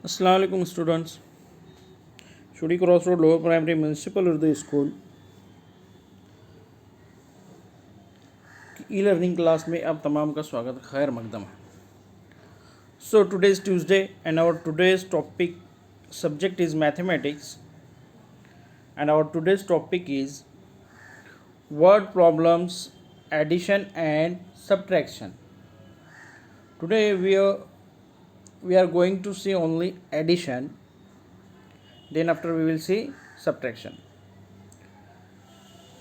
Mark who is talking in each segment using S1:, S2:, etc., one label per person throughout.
S1: अस्सलाम वालेकुम स्टूडेंट्स। शुडी cross road lower primary municipal Urdu school की ई लर्निंग क्लास में आप तमाम का स्वागत, खैर मकदम है। So today is Tuesday and our today's topic subject is mathematics and our today's topic is word problems, addition and subtraction. Today we are going to see only addition, then after we will see subtraction.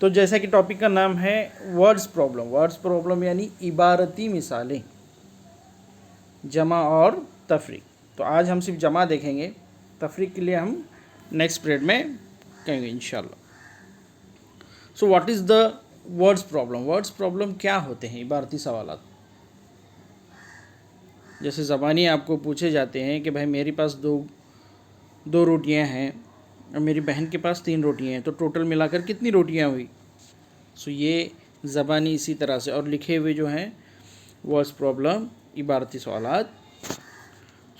S1: तो जैसा कि topic का नाम है words problem यानी इबारती मिसालें, जमा और तफरीक. तो आज हम सिर्फ जमा देखेंगे, तफरीक के लिए हम नेक्स्ट पीरियड में कहेंगे इंशाल्लाह. So what is the words problem क्या होते हैं इबारती सवालात. जैसे ज़बानी आपको पूछे जाते हैं कि भाई मेरे पास दो रोटियां हैं और मेरी बहन के पास 3 रोटियां हैं, तो टोटल मिलाकर कितनी रोटियां हुई. सो ये ज़बानी इसी तरह से, और लिखे हुए जो हैं वर्ड्स प्रॉब्लम इबारती सवालात.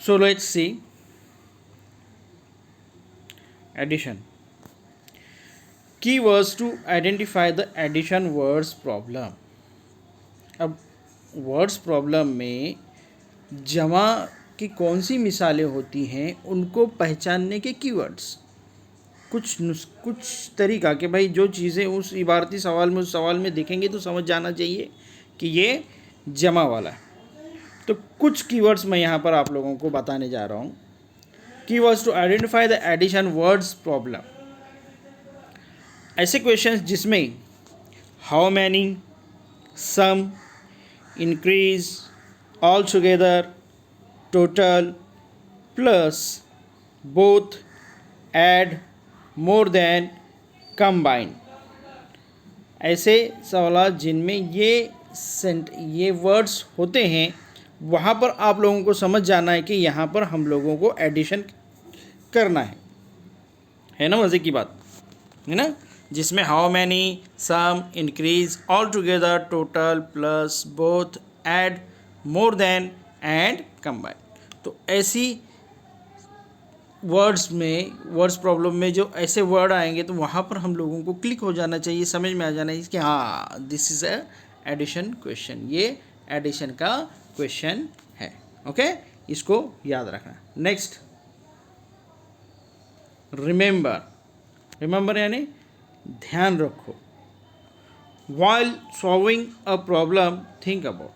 S1: So let's see addition. Key words to identify the addition words problem. अब वर्ड्स प्रॉब्लम में जमा की कौन सी मिसालें होती हैं उनको पहचानने के कीवर्ड्स, कुछ तरीका कि भाई जो चीज़ें उस इबारती सवाल में उस सवाल में दिखेंगे तो समझ जाना चाहिए कि ये जमा वाला है. तो कुछ कीवर्ड्स मैं यहाँ पर आप लोगों को बताने जा रहा हूँ. Keywords to identify the addition words problem. ऐसे क्वेश्चंस जिसमें how many, sum, increase, all together, total, plus, both, add, more than, combine, ऐसे सवाल जिनमें ये वर्ड्स होते हैं, वहाँ पर आप लोगों को समझ जाना है कि यहाँ पर हम लोगों को एडिशन करना है ना. मज़े की बात है ना, जिसमें how many, sum, increase, all together, total, plus, both, add, more than and combine. तो ऐसी वर्ड्स प्रॉब्लम में जो ऐसे वर्ड आएंगे तो वहाँ पर हम लोगों को क्लिक हो जाना चाहिए, समझ में आ जाना चाहिए कि हाँ this is a addition question, ये एडिशन का क्वेश्चन है. ओके, इसको याद रखना. नेक्स्ट, रिमेंबर यानी ध्यान रखो. while solving a problem think about.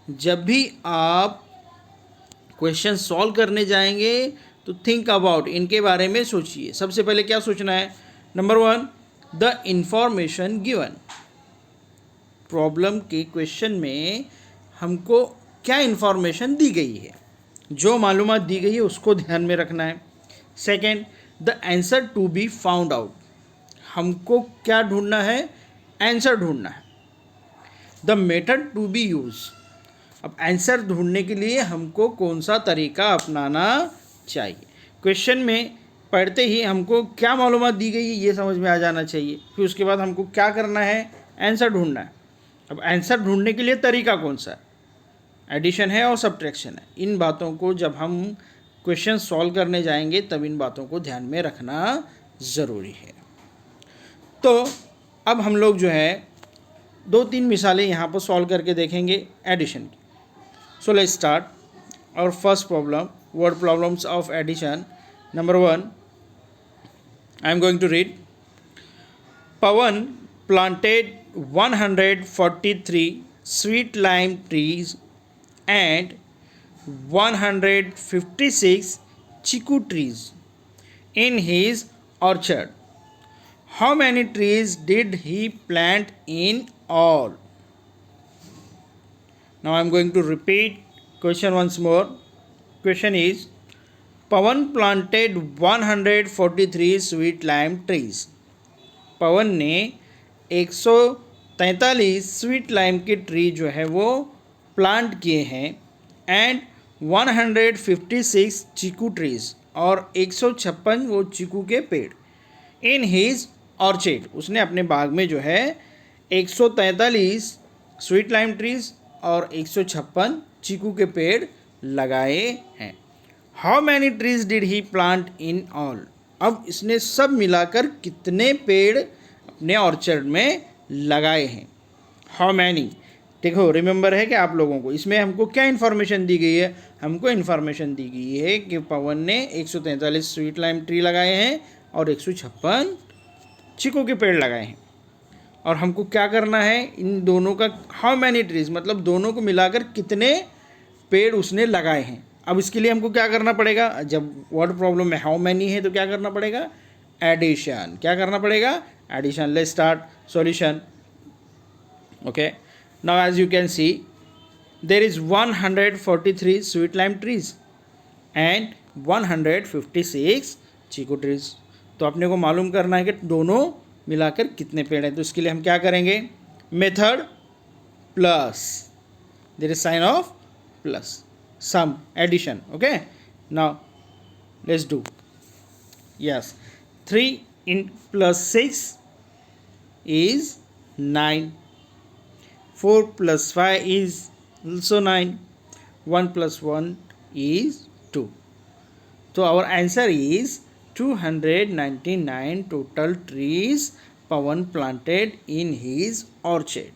S1: जब भी आप क्वेश्चन सॉल्व करने जाएंगे तो थिंक अबाउट, इनके बारे में सोचिए. सबसे पहले क्या सोचना है. Number 1, the information given. Problem के क्वेश्चन में हमको क्या इंफॉर्मेशन दी गई है, जो मालूमात दी गई है उसको ध्यान में रखना है. Second, the answer to be found out. हमको क्या ढूंढना है, आंसर ढूंढना है. The method to be use. अब आंसर ढूंढने के लिए हमको कौन सा तरीका अपनाना चाहिए. क्वेश्चन में पढ़ते ही हमको क्या मालूमात दी गई है ये समझ में आ जाना चाहिए. फिर उसके बाद हमको क्या करना है, आंसर ढूंढना है. अब आंसर ढूंढने के लिए तरीका कौन सा है, एडिशन है और सब्ट्रैक्शन है. इन बातों को जब हम क्वेश्चन सॉल्व करने जाएंगे तब इन बातों को ध्यान में रखना ज़रूरी है. तो अब हम लोग जो है 2-3 मिसालें यहाँ पर सॉल्व करके देखेंगे एडिशन की. So let's start our first problem, word problems of addition. Number 1, I am going to read. Pawan planted 143 sweet lime trees and 156 chiku trees in his orchard. How many trees did he plant in all? Now I am going to repeat question once more. Question is, Pawan planted 143 sweet lime trees. पवन ने 143 sweet lime के tree जो है वो plant किए हैं. And 156 chikoo trees, और 156 वो चीकू के पेड़. इन हीज ऑर्चर्ड, उसने अपने बाग में जो है 143 स्वीट लाइम ट्रीज और 156 चीकू के पेड़ लगाए हैं। How many trees did he plant in all? अब इसने सब मिलाकर कितने पेड़ अपने ऑर्चर्ड में लगाए हैं? हाउ मैनी, देखो रिमेंबर है कि आप लोगों को इसमें हमको क्या इन्फॉर्मेशन दी गई है? हमको इन्फॉर्मेशन दी गई है कि पवन ने 143 स्वीट लाइम ट्री लगाए हैं और 156 चीकू के पेड़ लगाए हैं। और हमको क्या करना है, इन दोनों का हाउ मैनी ट्रीज मतलब दोनों को मिलाकर कितने पेड़ उसने लगाए हैं। अब इसके लिए हमको क्या करना पड़ेगा? जब वर्ड प्रॉब्लम में हाउ मैनी है तो क्या करना पड़ेगा? एडिशन। क्या करना पड़ेगा? Addition. Let's start solution. Okay, now as you can see there is 143 sweet lime trees and 156 chikoo trees. तो अपने को मालूम करना है कि दोनों मिलाकर कितने पेड़ हैं। तो इसके लिए हम क्या करेंगे? Method plus, there is sign of plus, sum, addition. Okay, now let's do. Yes, 3 in plus 6 is 9, 4 plus 5 is also 9, 1 plus 1 is 2. So our answer is 299 total trees Pawan planted in his orchard.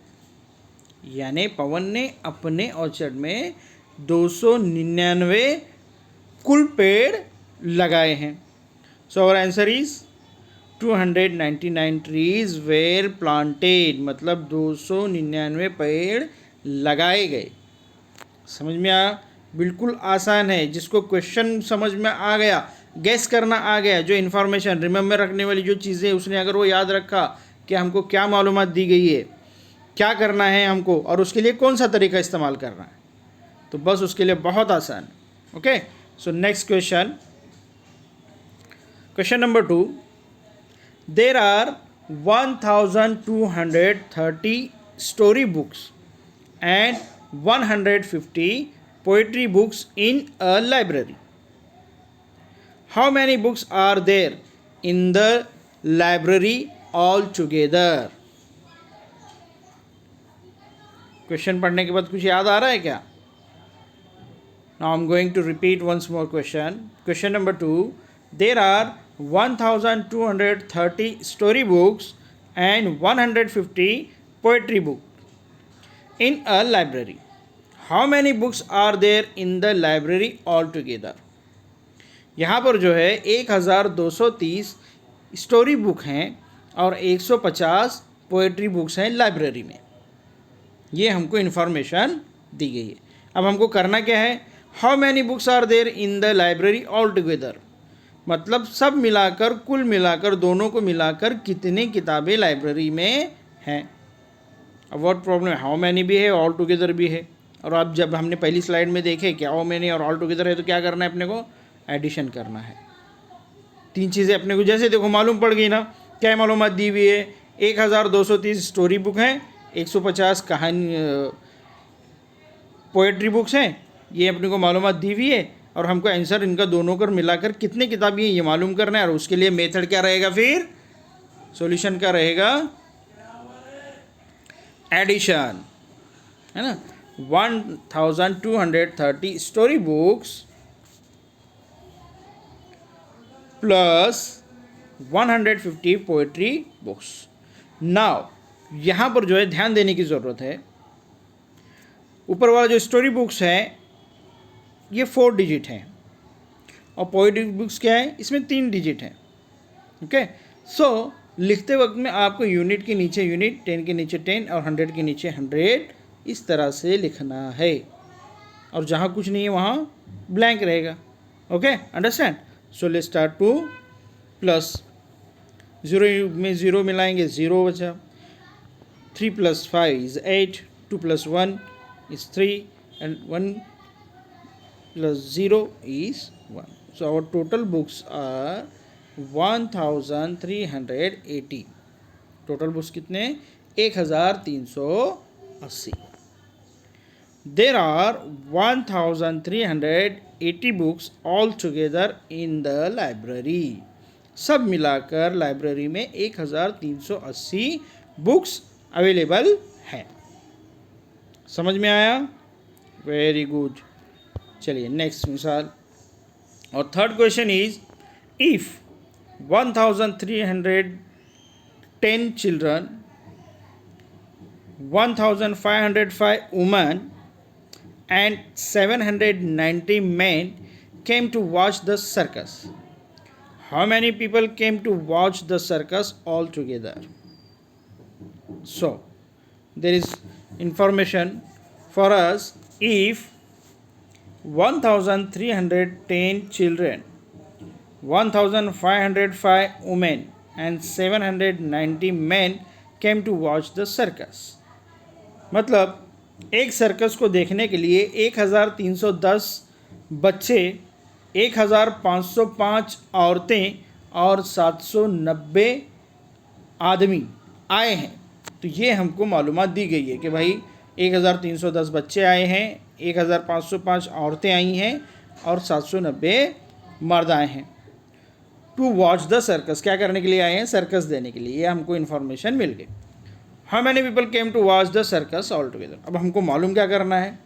S1: यानी पवन ने अपने orchard में 299 कुल पेड़ लगाए हैं। So our answer is 299 trees were planted, मतलब 299 पेड़ लगाए गए। समझ में आया? बिल्कुल आसान है। जिसको क्वेश्चन समझ में आ गया, गैस करना आ गया, जो इन्फॉर्मेशन रिमेंबर रखने वाली जो चीज़ें उसने अगर वो याद रखा कि हमको क्या मालूमात दी गई है, क्या करना है हमको और उसके लिए कौन सा तरीका इस्तेमाल करना है, तो बस उसके लिए बहुत आसान। Okay, so next question, question number 2। There are 1230 story books and 150 poetry books in a library. How many books are there in the library altogether? Question पढ़ने के बाद कुछ याद आ रहा है क्या? Now I'm going to repeat once more question. Question number 2. There are 1230 story books and 150 poetry books in a library. How many books are there in the library altogether? यहाँ पर जो है 1230 स्टोरी बुक हैं और 150 poetry books हैं library में। ये हमको इन्फॉर्मेशन दी गई है। अब हमको करना क्या है? How many books are there in the library all together, मतलब सब मिलाकर, कुल मिलाकर, दोनों को मिलाकर कितनी किताबें लाइब्रेरी में हैं। अब वर्ड प्रॉब्लम है, हाउ मैनी भी है, ऑल टुगेदर भी है। और अब जब हमने पहली स्लाइड में देखे कि हाउ मैनी और ऑल टुगेदर है तो क्या करना है अपने को? एडिशन करना है। तीन चीज़ें अपने को जैसे देखो मालूम पड़ गई ना, क्या मालूमात दी हुई है? 1230 स्टोरी बुक हैं, 150 कहानी पोएट्री बुक्स हैं, ये अपने को मालूमात दी हुई है। और हमको आंसर इनका दोनों कर मिलाकर कितने किताबें हैं ये मालूम करना है। और उसके लिए मेथड क्या रहेगा? फिर सॉल्यूशन का रहेगा एडिशन, है ना। 1230 story books plus 150 poetry books. Now यहाँ पर जो है ध्यान देने की ज़रूरत है, ऊपर वाला जो स्टोरी बुक्स है ये 4 डिजिट हैं और पोएट्री बुक्स क्या है? इसमें 3 डिजिट हैं। ओके, सो लिखते वक्त में आपको यूनिट के नीचे यूनिट, 10 के नीचे 10 और 100 के नीचे 100 इस तरह से लिखना है। और जहाँ कुछ नहीं है वहाँ ब्लैंक रहेगा। Okay, understand? So let's start two plus 0 में 0 मिलाएंगे, 0 बचा। 3 + 5 is 8, 2 + 1 is 3 and 1 + 0 is 1. So our total books are 1380. Total books कितने? 1380। There are 1380 books all together in the library. सब मिलाकर लाइब्रेरी में 1380 बुक्स अवेलेबल हैं। समझ में आया? Very good. चलिए नेक्स्ट मिसाल। और third question is, if 1310 children, 1505 women and 790 men came to watch the circus. How many people came to watch the circus altogether? So, there is information for us. If 1310 children, 1505 women and 790 men came to watch the circus. मतलब एक circus को देखने के लिए 1310 बच्चे, 1505 औरतें और 790 आदमी आए हैं। तो ये हमको मालूमात दी गई है कि भाई 1310 बच्चे आए हैं, 1505 औरतें आई हैं और 790 मर्द आए हैं। टू वॉच द सर्कस, क्या करने के लिए आए हैं? सर्कस देने के लिए। ये हमको इन्फॉर्मेशन मिल गई। How many people came to watch the circus all together. अब हमको मालूम क्या करना है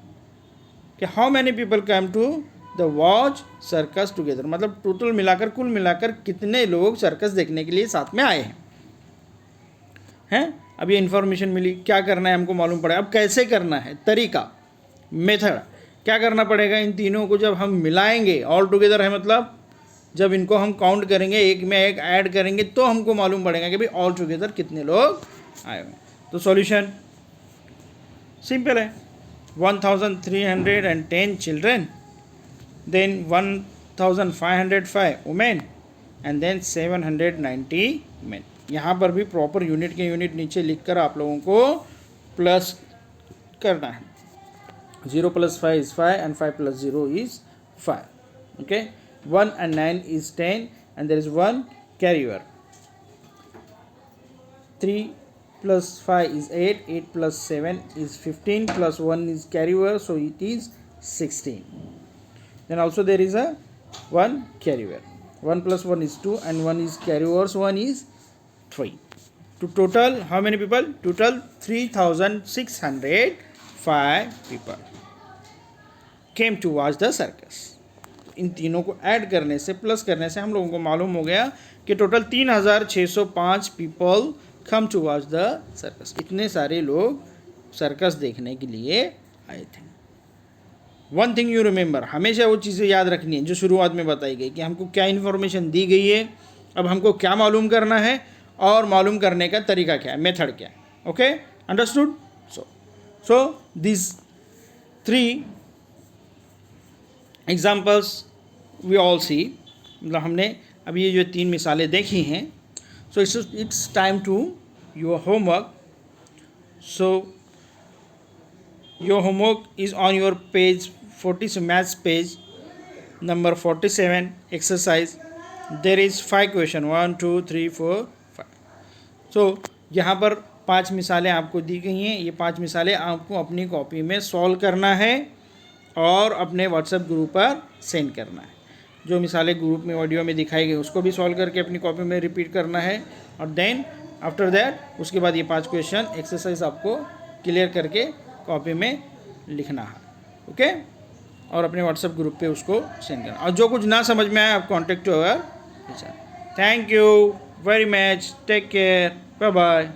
S1: कि how many people came to the watch circus together, मतलब टोटल मिलाकर, कुल मिलाकर कितने लोग सर्कस देखने के लिए साथ में आए हैं। अब ये इन्फॉर्मेशन मिली, क्या करना है हमको मालूम पड़ा। अब कैसे करना है, तरीका, मेथड, क्या करना पड़ेगा। इन तीनों को जब हम मिलाएंगे, ऑल टुगेदर है मतलब जब इनको हम काउंट करेंगे, एक में एक ऐड करेंगे, तो हमको मालूम पड़ेगा कि भाई ऑल टुगेदर कितने लोग आए हुए। तो सॉल्यूशन सिंपल है, 1310 children, then 1505 women and then 790 men. यहाँ पर भी प्रॉपर यूनिट के यूनिट नीचे लिखकर आप लोगों को प्लस करना है। 0 + 5 is 5 and 5 + 0 is 5. Okay, 1 and 9 is 10 and there is 1 carrier. 3 + 5 is 8, 8 + 7 is 15 + 1 is carrier, so it is 16. Then also there is a 1 carrier. 1 + 1 is 2 and 1 is carrier, so 1 is 3. To total how many people? Total 3605 people came to watch the circus. इन तीनों को add करने से, plus करने से हम लोगों को मालूम हो गया कि total 3605 people come to watch the circus. इतने सारे लोग सर्कस देखने के लिए आए थे। वन थिंग यू रिमेंबर, हमेशा वो चीज़ें याद रखनी है जो शुरुआत में बताई गई कि हमको क्या इन्फॉर्मेशन दी गई है, अब हमको क्या मालूम करना है और मालूम करने का तरीका क्या है, मेथड क्या है। Okay, understood. So this 3 examples we all see, मतलब हमने अभी ये जो 3 मिसालें देखी हैं। So it's time to your homework. So your homework is on your page 40, maths page number 47, exercise. There is 5 question, 1 2 3 4 5। सो यहाँ पर 5 मिसालें आपको दी गई हैं। ये 5 मिसालें आपको अपनी कॉपी में सॉल्व करना है और अपने व्हाट्सएप ग्रुप पर सेंड करना है। जो मिसालें ग्रुप में ऑडियो में दिखाई गई उसको भी सॉल्व करके अपनी कॉपी में रिपीट करना है। और देन आफ्टर दैट उसके बाद ये 5 क्वेश्चन एक्सरसाइज आपको क्लियर करके कॉपी में लिखना है। ओके, और अपने व्हाट्सएप ग्रुप पे उसको सेंड करना। और जो कुछ ना समझ में आए आप contact to our teacher. Thank you very much, take care, bye bye.